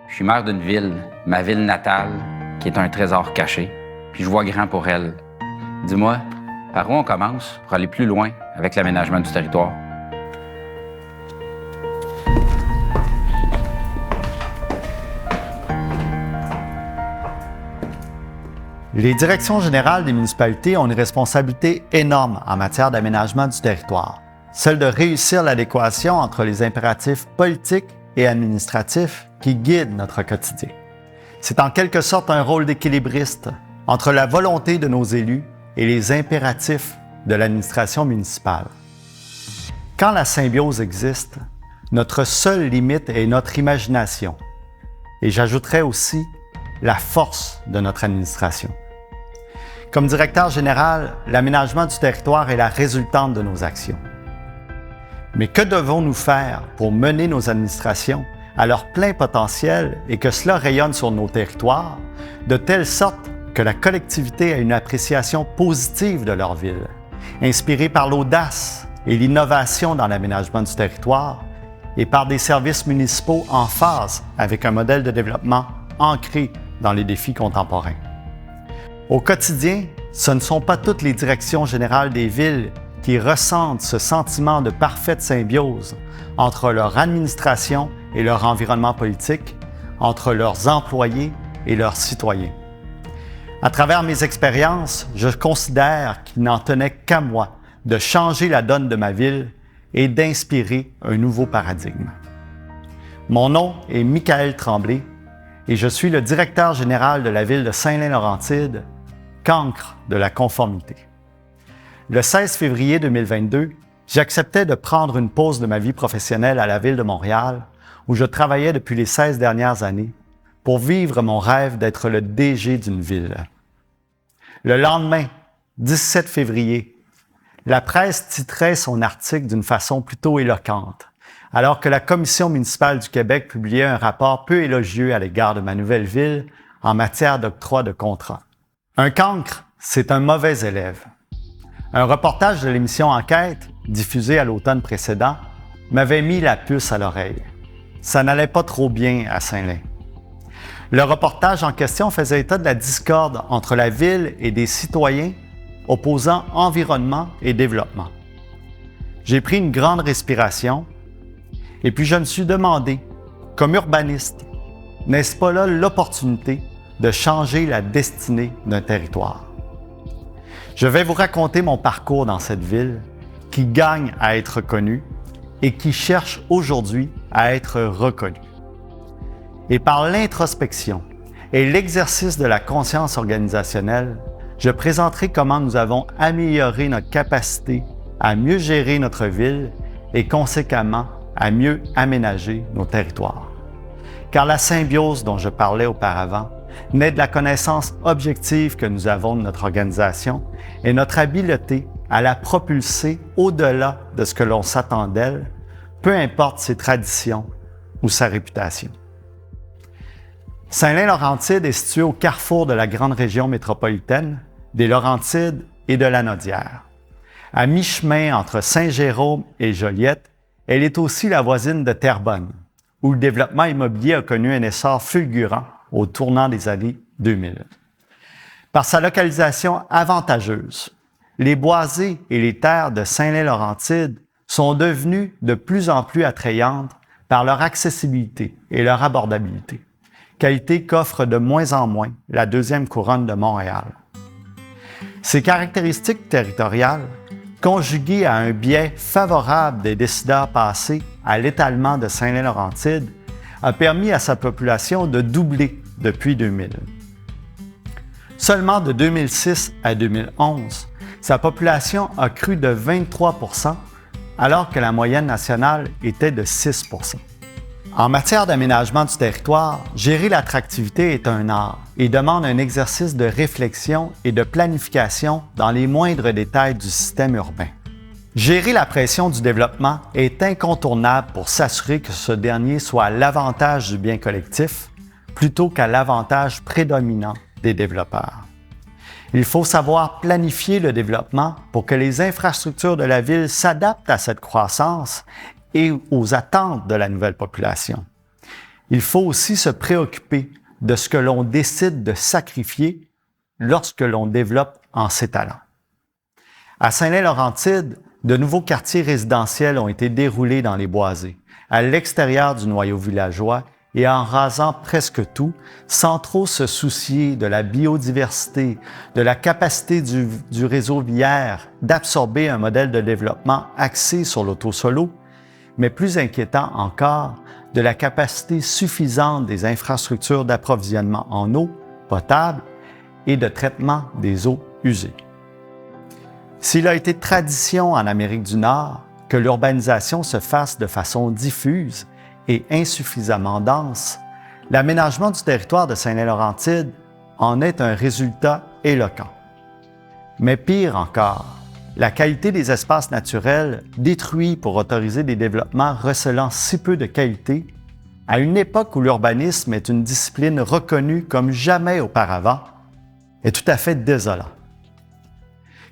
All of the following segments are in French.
Je suis maire d'une ville, ma ville natale, qui est un trésor caché, puis je vois grand pour elle. Dis-moi, par où on commence pour aller plus loin avec l'aménagement du territoire? Les directions générales des municipalités ont une responsabilité énorme en matière d'aménagement du territoire, celle de réussir l'adéquation entre les impératifs politiques et administratifs qui guident notre quotidien. C'est en quelque sorte un rôle d'équilibriste entre la volonté de nos élus et les impératifs de l'administration municipale. Quand la symbiose existe, notre seule limite est notre imagination, et j'ajouterais aussi la force de notre administration. Comme directeur général, l'aménagement du territoire est la résultante de nos actions. Mais que devons-nous faire pour mener nos administrations à leur plein potentiel et que cela rayonne sur nos territoires, de telle sorte que la collectivité ait une appréciation positive de leur ville, inspirée par l'audace et l'innovation dans l'aménagement du territoire et par des services municipaux en phase avec un modèle de développement ancré dans les défis contemporains. Au quotidien, ce ne sont pas toutes les directions générales des villes qui ressentent ce sentiment de parfaite symbiose entre leur administration et leur environnement politique, entre leurs employés et leurs citoyens. À travers mes expériences, je considère qu'il n'en tenait qu'à moi de changer la donne de ma ville et d'inspirer un nouveau paradigme. Mon nom est Michael Tremblay et je suis le directeur général de la ville de Saint-Lin-Laurentide, cancre de la conformité. Le 16 février 2022, j'acceptais de prendre une pause de ma vie professionnelle à la Ville de Montréal, où je travaillais depuis les 16 dernières années, pour vivre mon rêve d'être le DG d'une ville. Le lendemain, 17 février, la presse titrait son article d'une façon plutôt éloquente, alors que la Commission municipale du Québec publiait un rapport peu élogieux à l'égard de ma nouvelle ville en matière d'octroi de contrats. Un cancre, c'est un mauvais élève. Un reportage de l'émission Enquête, diffusé à l'automne précédent, m'avait mis la puce à l'oreille. Ça n'allait pas trop bien à Saint-Lin. Le reportage en question faisait état de la discorde entre la ville et des citoyens opposant environnement et développement. J'ai pris une grande respiration et puis je me suis demandé, comme urbaniste, n'est-ce pas là l'opportunité de changer la destinée d'un territoire? Je vais vous raconter mon parcours dans cette ville qui gagne à être connue et qui cherche aujourd'hui à être reconnue. Et par l'introspection et l'exercice de la conscience organisationnelle, je présenterai comment nous avons amélioré notre capacité à mieux gérer notre ville et conséquemment à mieux aménager nos territoires. Car la symbiose dont je parlais auparavant naît de la connaissance objective que nous avons de notre organisation et notre habileté à la propulser au-delà de ce que l'on s'attend d'elle, peu importe ses traditions ou sa réputation. Saint-Lin-Laurentide est situé au carrefour de la grande région métropolitaine, des Laurentides et de Lanaudière. À mi-chemin entre Saint-Jérôme et Joliette, elle est aussi la voisine de Terrebonne, où le développement immobilier a connu un essor fulgurant au tournant des années 2000. Par sa localisation avantageuse, les boisés et les terres de Saint-Lin-Laurentide sont devenues de plus en plus attrayantes par leur accessibilité et leur abordabilité, qualité qu'offre de moins en moins la deuxième couronne de Montréal. Ces caractéristiques territoriales, conjuguées à un biais favorable des décideurs passés à l'étalement de Saint-Lin-Laurentide, a permis à sa population de doubler depuis 2000. Seulement de 2006 à 2011, sa population a cru de 23 %, alors que la moyenne nationale était de 6 %. En matière d'aménagement du territoire, gérer l'attractivité est un art et demande un exercice de réflexion et de planification dans les moindres détails du système urbain. Gérer la pression du développement est incontournable pour s'assurer que ce dernier soit à l'avantage du bien collectif plutôt qu'à l'avantage prédominant des développeurs. Il faut savoir planifier le développement pour que les infrastructures de la ville s'adaptent à cette croissance et aux attentes de la nouvelle population. Il faut aussi se préoccuper de ce que l'on décide de sacrifier lorsque l'on développe en s'étalant. À Saint-Lin-Laurentide, de nouveaux quartiers résidentiels ont été déroulés dans les boisés, à l'extérieur du noyau villageois et en rasant presque tout, sans trop se soucier de la biodiversité, de la capacité du réseau viaire d'absorber un modèle de développement axé sur l'auto-solo, mais plus inquiétant encore, de la capacité suffisante des infrastructures d'approvisionnement en eau potable et de traitement des eaux usées. S'il a été tradition en Amérique du Nord que l'urbanisation se fasse de façon diffuse et insuffisamment dense, l'aménagement du territoire de Saint-Lin-Laurentide en est un résultat éloquent. Mais pire encore, la qualité des espaces naturels détruits pour autoriser des développements recelant si peu de qualité, à une époque où l'urbanisme est une discipline reconnue comme jamais auparavant, est tout à fait désolant.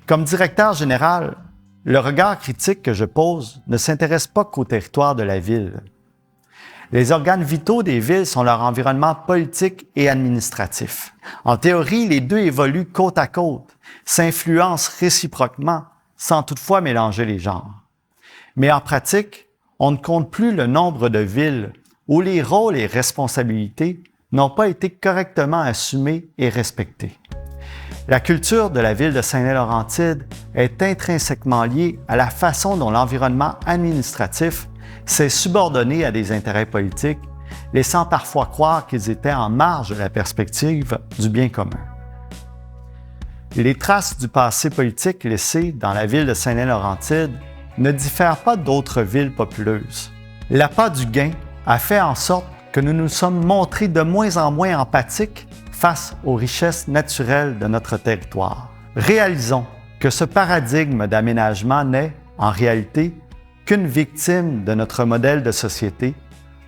Comme directeur général, le regard critique que je pose ne s'intéresse pas qu'au territoire de la ville. Les organes vitaux des villes sont leur environnement politique et administratif. En théorie, les deux évoluent côte à côte, s'influencent réciproquement, sans toutefois mélanger les genres. Mais en pratique, on ne compte plus le nombre de villes où les rôles et responsabilités n'ont pas été correctement assumés et respectés. La culture de la ville de Saint-Lin-Laurentide est intrinsèquement liée à la façon dont l'environnement administratif s'est subordonné à des intérêts politiques, laissant parfois croire qu'ils étaient en marge de la perspective du bien commun. Les traces du passé politique laissées dans la ville de Saint-Lin-Laurentide ne diffèrent pas d'autres villes populeuses. L'appât du gain a fait en sorte que nous nous sommes montrés de moins en moins empathiques face aux richesses naturelles de notre territoire. Réalisons que ce paradigme d'aménagement n'est, en réalité, qu'une victime de notre modèle de société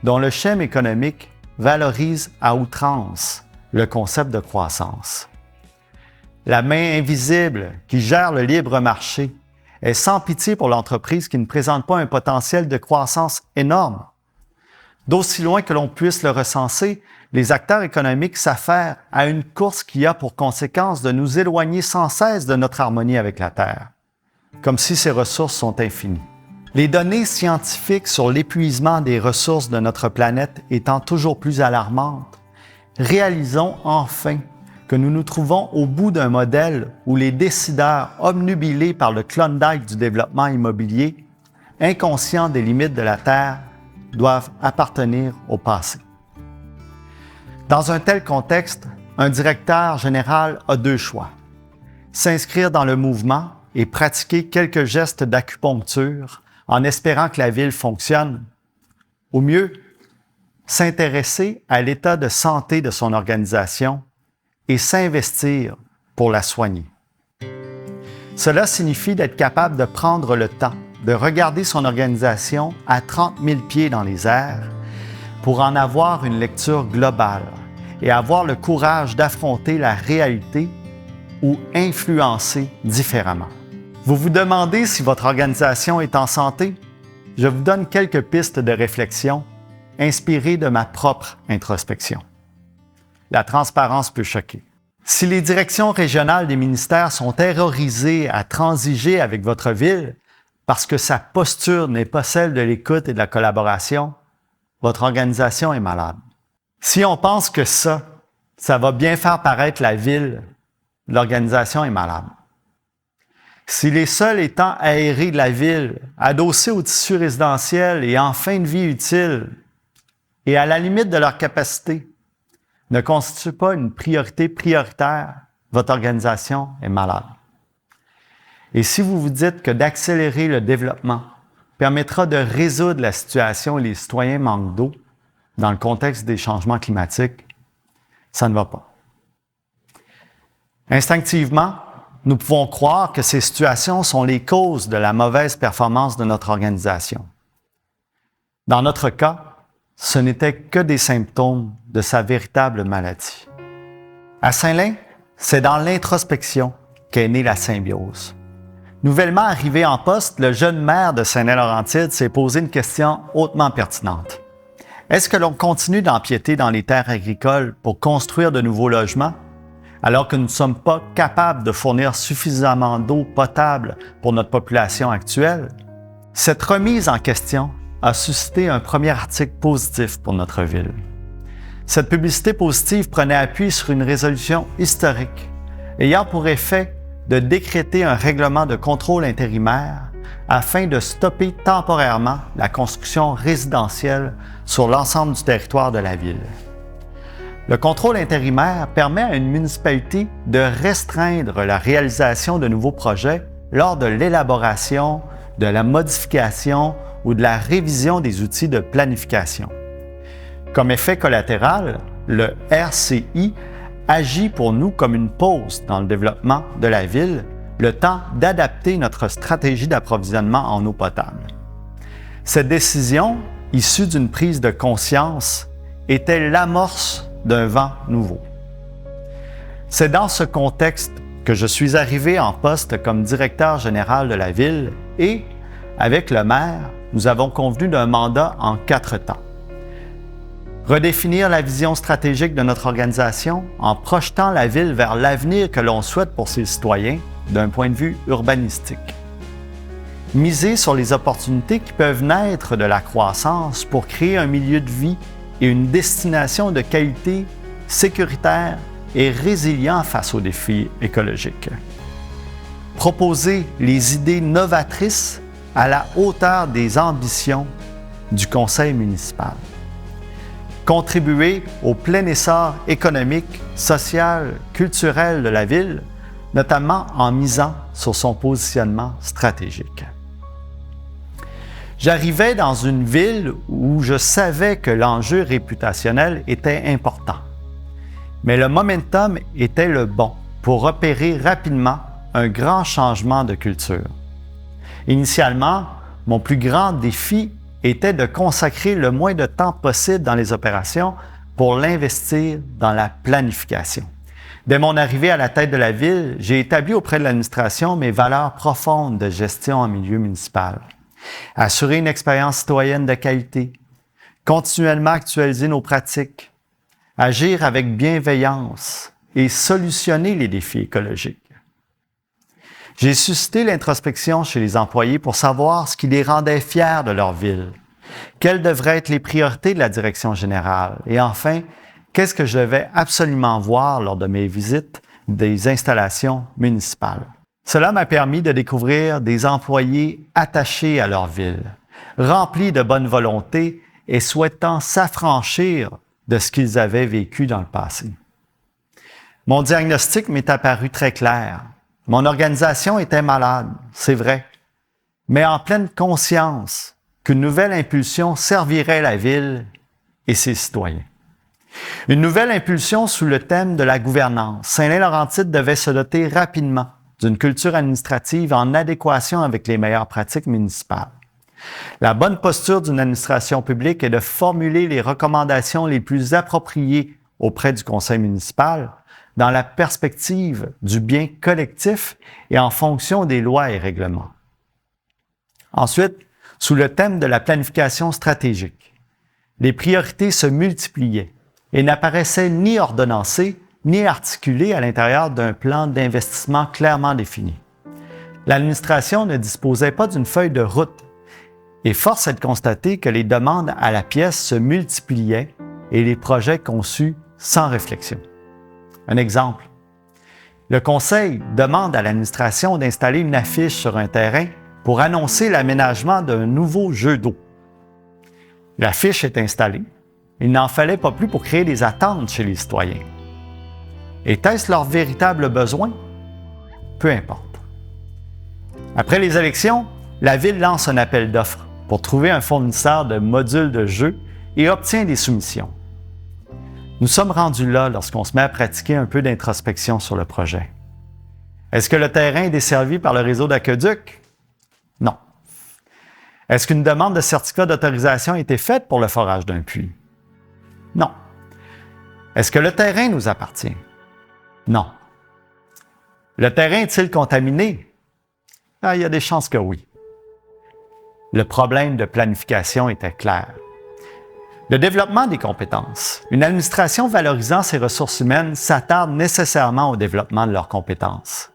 dont le schème économique valorise à outrance le concept de croissance. La main invisible qui gère le libre marché est sans pitié pour l'entreprise qui ne présente pas un potentiel de croissance énorme. D'aussi loin que l'on puisse le recenser, les acteurs économiques s'affairent à une course qui a pour conséquence de nous éloigner sans cesse de notre harmonie avec la Terre, comme si ces ressources sont infinies. Les données scientifiques sur l'épuisement des ressources de notre planète étant toujours plus alarmantes, réalisons enfin que nous nous trouvons au bout d'un modèle où les décideurs obnubilés par le Klondike du développement immobilier, inconscients des limites de la Terre, doivent appartenir au passé. Dans un tel contexte, un directeur général a deux choix: s'inscrire dans le mouvement et pratiquer quelques gestes d'acupuncture en espérant que la ville fonctionne, ou mieux, s'intéresser à l'état de santé de son organisation et s'investir pour la soigner. Cela signifie d'être capable de prendre le temps de regarder son organisation à 30 000 pieds dans les airs pour en avoir une lecture globale et avoir le courage d'affronter la réalité ou influencer différemment. Vous vous demandez si votre organisation est en santé? Je vous donne quelques pistes de réflexion inspirées de ma propre introspection. La transparence peut choquer. Si les directions régionales des ministères sont terrorisées à transiger avec votre ville parce que sa posture n'est pas celle de l'écoute et de la collaboration, votre organisation est malade. Si on pense que ça va bien faire paraître la ville, l'organisation est malade. Si les seuls étangs aérés de la ville, adossés au tissu résidentiel et en fin de vie utile, et à la limite de leur capacité, ne constituent pas une priorité prioritaire, votre organisation est malade. Et si vous vous dites que d'accélérer le développement permettra de résoudre la situation où les citoyens manquent d'eau dans le contexte des changements climatiques, ça ne va pas. Instinctivement, nous pouvons croire que ces situations sont les causes de la mauvaise performance de notre organisation. Dans notre cas, ce n'étaient que des symptômes de sa véritable maladie. À Saint-Lin, c'est dans l'introspection qu'est née la symbiose. Nouvellement arrivé en poste, le jeune maire de Saint-Laurentide s'est posé une question hautement pertinente. Est-ce que l'on continue d'empiéter dans les terres agricoles pour construire de nouveaux logements, alors que nous ne sommes pas capables de fournir suffisamment d'eau potable pour notre population actuelle? Cette remise en question a suscité un premier article positif pour notre ville. Cette publicité positive prenait appui sur une résolution historique, ayant pour effet de décréter un règlement de contrôle intérimaire afin de stopper temporairement la construction résidentielle sur l'ensemble du territoire de la ville. Le contrôle intérimaire permet à une municipalité de restreindre la réalisation de nouveaux projets lors de l'élaboration, de la modification ou de la révision des outils de planification. Comme effet collatéral, le RCI agit pour nous comme une pause dans le développement de la ville, le temps d'adapter notre stratégie d'approvisionnement en eau potable. Cette décision, issue d'une prise de conscience, était l'amorce d'un vent nouveau. C'est dans ce contexte que je suis arrivé en poste comme directeur général de la ville et, avec le maire, nous avons convenu d'un mandat en 4 temps. Redéfinir la vision stratégique de notre organisation en projetant la ville vers l'avenir que l'on souhaite pour ses citoyens d'un point de vue urbanistique. Miser sur les opportunités qui peuvent naître de la croissance pour créer un milieu de vie et une destination de qualité, sécuritaire et résilient face aux défis écologiques. Proposer les idées novatrices à la hauteur des ambitions du conseil municipal. Contribuer au plein essor économique, social, culturel de la ville, notamment en misant sur son positionnement stratégique. J'arrivais dans une ville où je savais que l'enjeu réputationnel était important, mais le momentum était le bon pour opérer rapidement un grand changement de culture. Initialement, mon plus grand défi était de consacrer le moins de temps possible dans les opérations pour l'investir dans la planification. Dès mon arrivée à la tête de la ville, j'ai établi auprès de l'administration mes valeurs profondes de gestion en milieu municipal. Assurer une expérience citoyenne de qualité, continuellement actualiser nos pratiques, agir avec bienveillance et solutionner les défis écologiques. J'ai suscité l'introspection chez les employés pour savoir ce qui les rendait fiers de leur ville, quelles devraient être les priorités de la direction générale et enfin, qu'est-ce que je devais absolument voir lors de mes visites des installations municipales. Cela m'a permis de découvrir des employés attachés à leur ville, remplis de bonne volonté et souhaitant s'affranchir de ce qu'ils avaient vécu dans le passé. Mon diagnostic m'est apparu très clair. Mon organisation était malade, c'est vrai, mais en pleine conscience qu'une nouvelle impulsion servirait la ville et ses citoyens. Une nouvelle impulsion sous le thème de la gouvernance. Saint-Laurentide devait se doter rapidement d'une culture administrative en adéquation avec les meilleures pratiques municipales. La bonne posture d'une administration publique est de formuler les recommandations les plus appropriées auprès du conseil municipal dans la perspective du bien collectif et en fonction des lois et règlements. Ensuite, sous le thème de la planification stratégique, les priorités se multipliaient et n'apparaissaient ni ordonnancées ni articulées à l'intérieur d'un plan d'investissement clairement défini. L'administration ne disposait pas d'une feuille de route et force est de constater que les demandes à la pièce se multipliaient et les projets conçus sans réflexion. Un exemple. Le conseil demande à l'administration d'installer une affiche sur un terrain pour annoncer l'aménagement d'un nouveau jeu d'eau. L'affiche est installée. Il n'en fallait pas plus pour créer des attentes chez les citoyens. Était-ce leur véritable besoin? Peu importe. Après les élections, la Ville lance un appel d'offres pour trouver un fournisseur de modules de jeu et obtient des soumissions. Nous sommes rendus là lorsqu'on se met à pratiquer un peu d'introspection sur le projet. Est-ce que le terrain est desservi par le réseau d'aqueduc? Non. Est-ce qu'une demande de certificat d'autorisation a été faite pour le forage d'un puits? Non. Est-ce que le terrain nous appartient? Non. Le terrain est-il contaminé? Il y a des chances que oui. Le problème de planification était clair. Le développement des compétences. Une administration valorisant ses ressources humaines s'attarde nécessairement au développement de leurs compétences.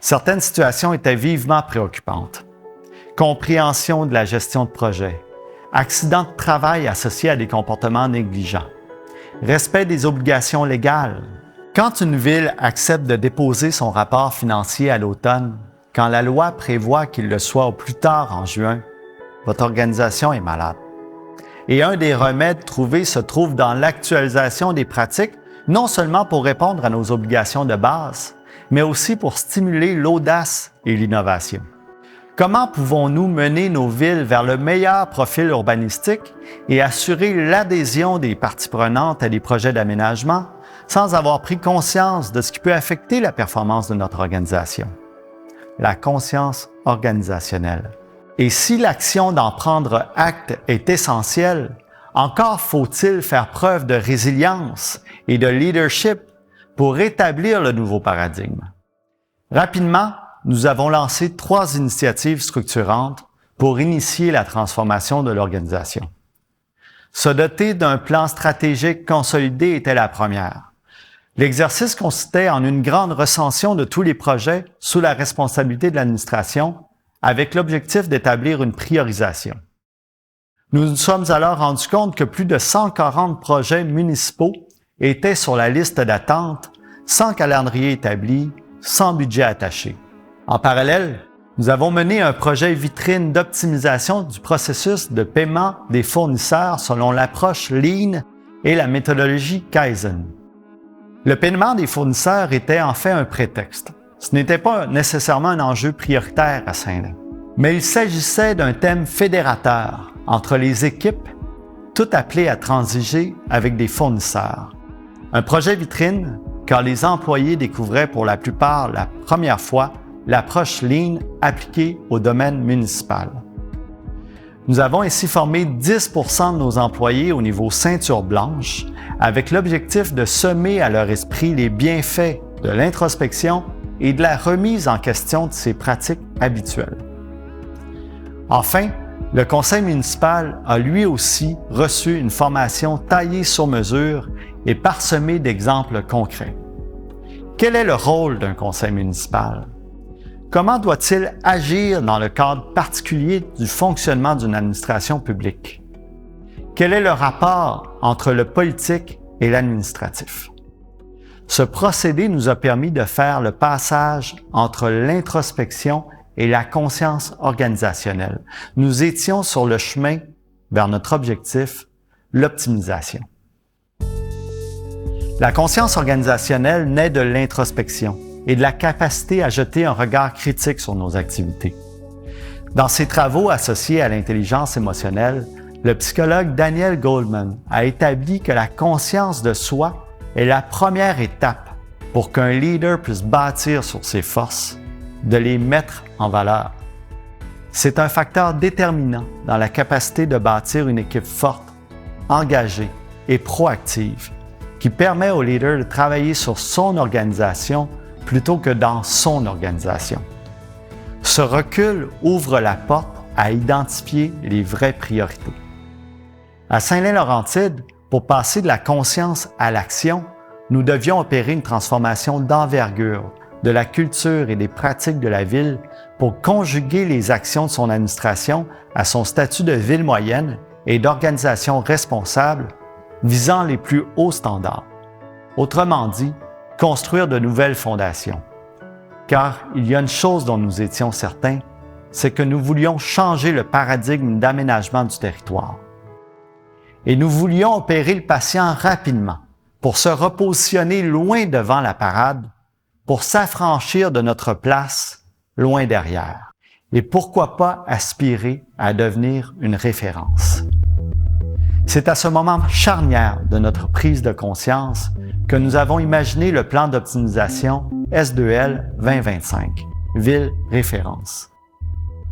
Certaines situations étaient vivement préoccupantes. Compréhension de la gestion de projet, accidents de travail associés à des comportements négligents, respect des obligations légales. Quand une ville accepte de déposer son rapport financier à l'automne, quand la loi prévoit qu'il le soit au plus tard en juin, votre organisation est malade. Et un des remèdes trouvés se trouve dans l'actualisation des pratiques, non seulement pour répondre à nos obligations de base, mais aussi pour stimuler l'audace et l'innovation. Comment pouvons-nous mener nos villes vers le meilleur profil urbanistique et assurer l'adhésion des parties prenantes à des projets d'aménagement sans avoir pris conscience de ce qui peut affecter la performance de notre organisation? La conscience organisationnelle. Et si l'action d'en prendre acte est essentielle, encore faut-il faire preuve de résilience et de leadership pour établir le nouveau paradigme. Rapidement, nous avons lancé 3 initiatives structurantes pour initier la transformation de l'organisation. Se doter d'un plan stratégique consolidé était la première. L'exercice consistait en une grande recension de tous les projets sous la responsabilité de l'administration, avec l'objectif d'établir une priorisation. Nous nous sommes alors rendus compte que plus de 140 projets municipaux étaient sur la liste d'attente, sans calendrier établi, sans budget attaché. En parallèle, nous avons mené un projet vitrine d'optimisation du processus de paiement des fournisseurs selon l'approche Lean et la méthodologie Kaizen. Le paiement des fournisseurs était en fait un prétexte. Ce n'était pas nécessairement un enjeu prioritaire à Saint-Lin, mais il s'agissait d'un thème fédérateur entre les équipes, toutes appelées à transiger avec des fournisseurs. Un projet vitrine car les employés découvraient pour la plupart la première fois l'approche Lean appliquée au domaine municipal. Nous avons ainsi formé 10 % de nos employés au niveau ceinture blanche avec l'objectif de semer à leur esprit les bienfaits de l'introspection et de la remise en question de ces pratiques habituelles. Enfin, le conseil municipal a lui aussi reçu une formation taillée sur mesure et parsemée d'exemples concrets. Quel est le rôle d'un conseil municipal? Comment doit-il agir dans le cadre particulier du fonctionnement d'une administration publique? Quel est le rapport entre le politique et l'administratif? Ce procédé nous a permis de faire le passage entre l'introspection et la conscience organisationnelle. Nous étions sur le chemin vers notre objectif, l'optimisation. La conscience organisationnelle naît de l'introspection et de la capacité à jeter un regard critique sur nos activités. Dans ses travaux associés à l'intelligence émotionnelle, le psychologue Daniel Goleman a établi que la conscience de soi est la première étape pour qu'un leader puisse bâtir sur ses forces, de les mettre en valeur. C'est un facteur déterminant dans la capacité de bâtir une équipe forte, engagée et proactive, qui permet au leader de travailler sur son organisation plutôt que dans son organisation. Ce recul ouvre la porte à identifier les vraies priorités. À Saint-Lin-Laurentide, pour passer de la conscience à l'action, nous devions opérer une transformation d'envergure de la culture et des pratiques de la ville pour conjuguer les actions de son administration à son statut de ville moyenne et d'organisation responsable visant les plus hauts standards. Autrement dit, construire de nouvelles fondations. Car il y a une chose dont nous étions certains, c'est que nous voulions changer le paradigme d'aménagement du territoire. Et nous voulions opérer le patient rapidement pour se repositionner loin devant la parade, pour s'affranchir de notre place loin derrière. Et pourquoi pas aspirer à devenir une référence? C'est à ce moment charnière de notre prise de conscience que nous avons imaginé le plan d'optimisation S2L 2025, Ville Référence.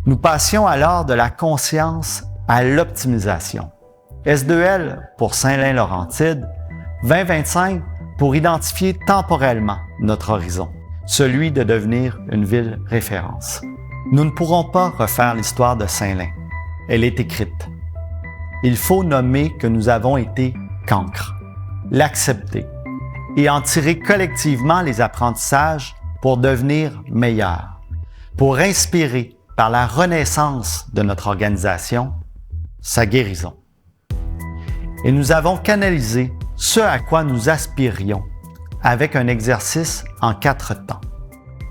Nous passions alors de la conscience à l'optimisation. S2L pour Saint-Lin-Laurentide, 2025 pour identifier temporellement notre horizon. celui de devenir une ville référence. Nous ne pourrons pas refaire l'histoire de Saint-Lin. Elle est écrite. Il faut nommer que nous avons été cancres, l'accepter et en tirer collectivement les apprentissages pour devenir meilleurs, pour inspirer par la renaissance de notre organisation, sa guérison. Et nous avons canalisé ce à quoi nous aspirions avec un exercice en 4 temps.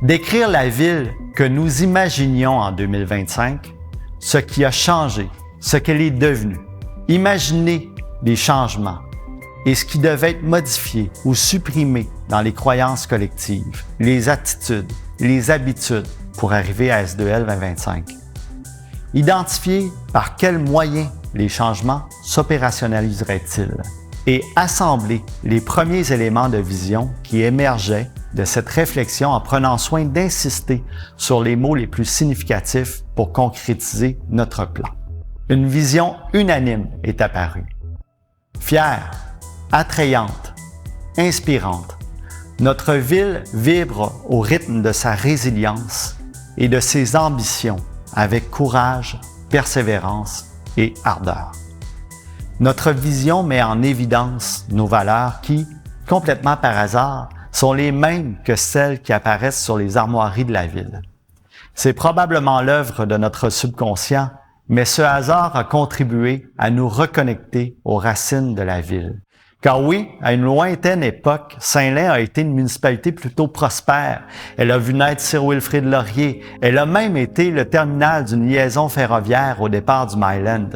Décrire la ville que nous imaginions en 2025, ce qui a changé, ce qu'elle est devenue. Imaginer les changements et ce qui devait être modifié ou supprimé dans les croyances collectives, les attitudes, les habitudes pour arriver à S2L 2025. Identifier par quels moyens les changements s'opérationnaliseraient-ils et assembler les premiers éléments de vision qui émergeaient de cette réflexion en prenant soin d'insister sur les mots les plus significatifs pour concrétiser notre plan. Une vision unanime est apparue. Fière, attrayante, inspirante, notre ville vibre au rythme de sa résilience et de ses ambitions avec courage, persévérance et ardeur. Notre vision met en évidence nos valeurs qui, complètement par hasard, sont les mêmes que celles qui apparaissent sur les armoiries de la ville. C'est probablement l'œuvre de notre subconscient, mais ce hasard a contribué à nous reconnecter aux racines de la ville. Car oui, à une lointaine époque, Saint-Lin a été une municipalité plutôt prospère. Elle a vu naître Sir Wilfrid Laurier. Elle a même été le terminal d'une liaison ferroviaire au départ du Myland.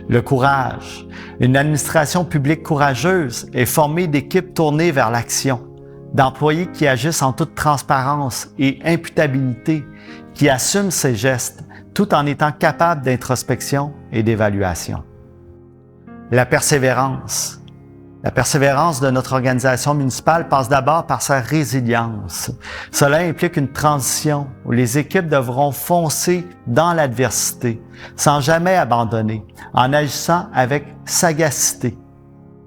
Le courage, une administration publique courageuse est formée d'équipes tournées vers l'action, d'employés qui agissent en toute transparence et imputabilité, qui assument ses gestes tout en étant capables d'introspection et d'évaluation. La persévérance de notre organisation municipale passe d'abord par sa résilience. Cela implique une transition où les équipes devront foncer dans l'adversité, sans jamais abandonner, en agissant avec sagacité.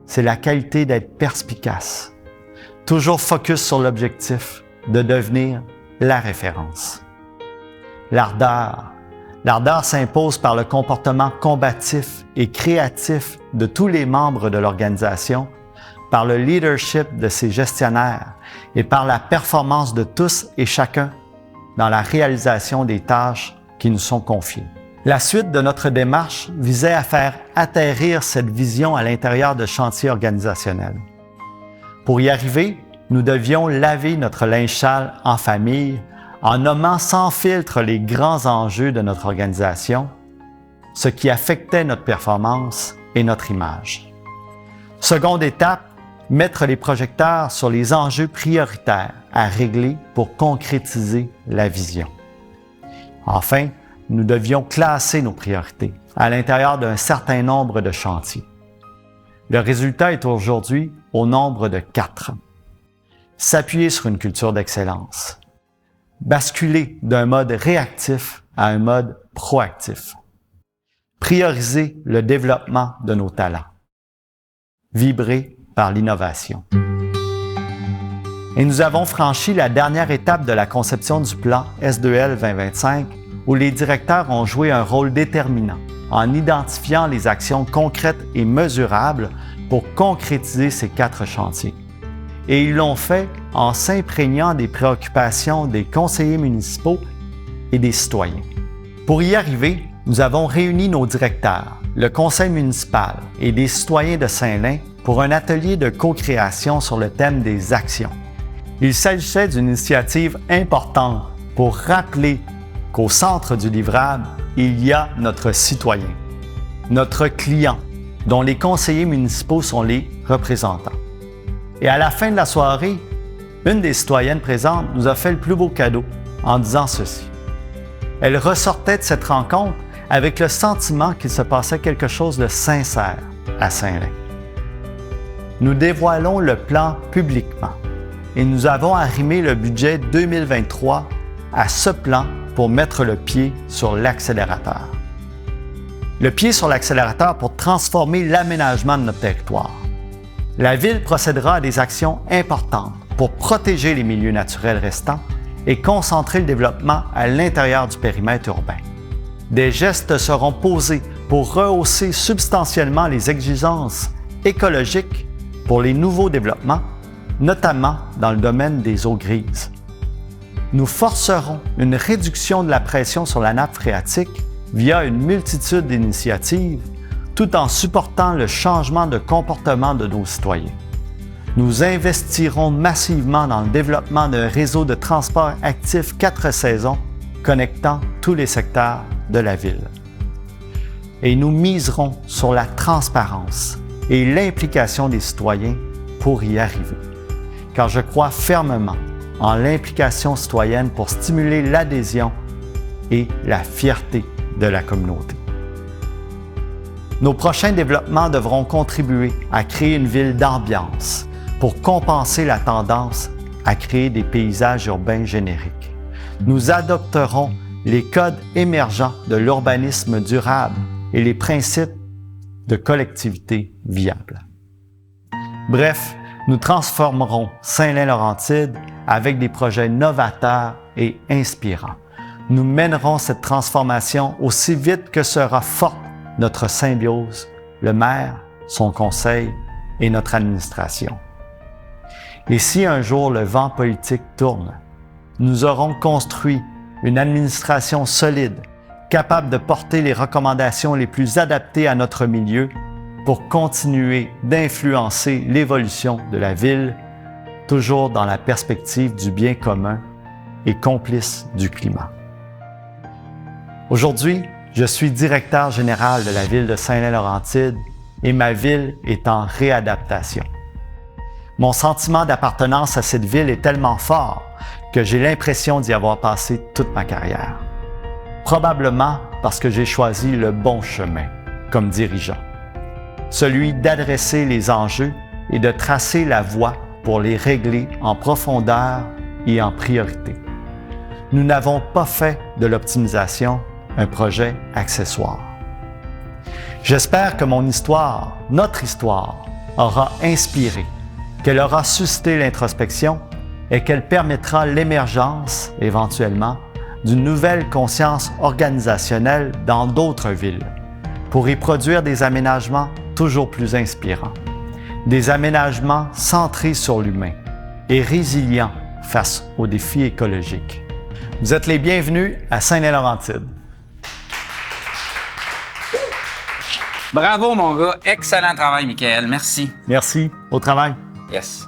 C'est la qualité d'être perspicace. Toujours focus sur l'objectif de devenir la référence. L'ardeur s'impose par le comportement combatif et créatif de tous les membres de l'organisation, par le leadership de ses gestionnaires et par la performance de tous et chacun dans la réalisation des tâches qui nous sont confiées. La suite de notre démarche visait à faire atterrir cette vision à l'intérieur de chantiers organisationnels. Pour y arriver, nous devions laver notre linge sale en famille, en nommant sans filtre les grands enjeux de notre organisation, ce qui affectait notre performance et notre image. Seconde étape, mettre les projecteurs sur les enjeux prioritaires à régler pour concrétiser la vision. Enfin, nous devions classer nos priorités à l'intérieur d'un certain nombre de chantiers. Le résultat est aujourd'hui au nombre de 4. S'appuyer sur une culture d'excellence. Basculer d'un mode réactif à un mode proactif. Prioriser le développement de nos talents. Vibrer par l'innovation. Et nous avons franchi la dernière étape de la conception du plan S2L 2025 où les directeurs ont joué un rôle déterminant en identifiant les actions concrètes et mesurables pour concrétiser ces 4 chantiers. Et ils l'ont fait en s'imprégnant des préoccupations des conseillers municipaux et des citoyens. Pour y arriver, nous avons réuni nos directeurs, le conseil municipal et des citoyens de Saint-Lin pour un atelier de co-création sur le thème des actions. Il s'agissait d'une initiative importante pour rappeler qu'au centre du livrable, il y a notre citoyen, notre client, dont les conseillers municipaux sont les représentants. Et à la fin de la soirée, une des citoyennes présentes nous a fait le plus beau cadeau en disant ceci. Elle ressortait de cette rencontre avec le sentiment qu'il se passait quelque chose de sincère à Saint-Lin. Nous dévoilons le plan publiquement et nous avons arrimé le budget 2023 à ce plan pour mettre le pied sur l'accélérateur. Le pied sur l'accélérateur pour transformer l'aménagement de notre territoire. La Ville procédera à des actions importantes pour protéger les milieux naturels restants et concentrer le développement à l'intérieur du périmètre urbain. Des gestes seront posés pour rehausser substantiellement les exigences écologiques pour les nouveaux développements, notamment dans le domaine des eaux grises. Nous forcerons une réduction de la pression sur la nappe phréatique via une multitude d'initiatives, tout en supportant le changement de comportement de nos citoyens. Nous investirons massivement dans le développement d'un réseau de transport actif 4 saisons connectant tous les secteurs de la ville. Et nous miserons sur la transparence et l'implication des citoyens pour y arriver, car je crois fermement en l'implication citoyenne pour stimuler l'adhésion et la fierté de la communauté. Nos prochains développements devront contribuer à créer une ville d'ambiance pour compenser la tendance à créer des paysages urbains génériques. Nous adopterons les codes émergents de l'urbanisme durable et les principes de collectivité viable. Bref, nous transformerons Saint-Lin-Laurentide avec des projets novateurs et inspirants. Nous mènerons cette transformation aussi vite que sera forte notre symbiose, le maire, son conseil et notre administration. Et si un jour le vent politique tourne, nous aurons construit une administration solide, capable de porter les recommandations les plus adaptées à notre milieu pour continuer d'influencer l'évolution de la ville, toujours dans la perspective du bien commun et complice du climat. Aujourd'hui, je suis directeur général de la ville de Saint-Lin-Laurentide et ma ville est en réadaptation. Mon sentiment d'appartenance à cette ville est tellement fort que j'ai l'impression d'y avoir passé toute ma carrière. Probablement parce que j'ai choisi le bon chemin comme dirigeant, celui d'adresser les enjeux et de tracer la voie pour les régler en profondeur et en priorité. Nous n'avons pas fait de l'optimisation un projet accessoire. J'espère que mon histoire, notre histoire, aura inspiré, qu'elle aura suscité l'introspection et qu'elle permettra l'émergence, éventuellement, d'une nouvelle conscience organisationnelle dans d'autres villes pour y produire des aménagements toujours plus inspirants, des aménagements centrés sur l'humain et résilients face aux défis écologiques. Vous êtes les bienvenus à Saint-Lin-Laurentide. Bravo, mon gars. Excellent travail, Michael. Merci. Merci. Au travail. Yes.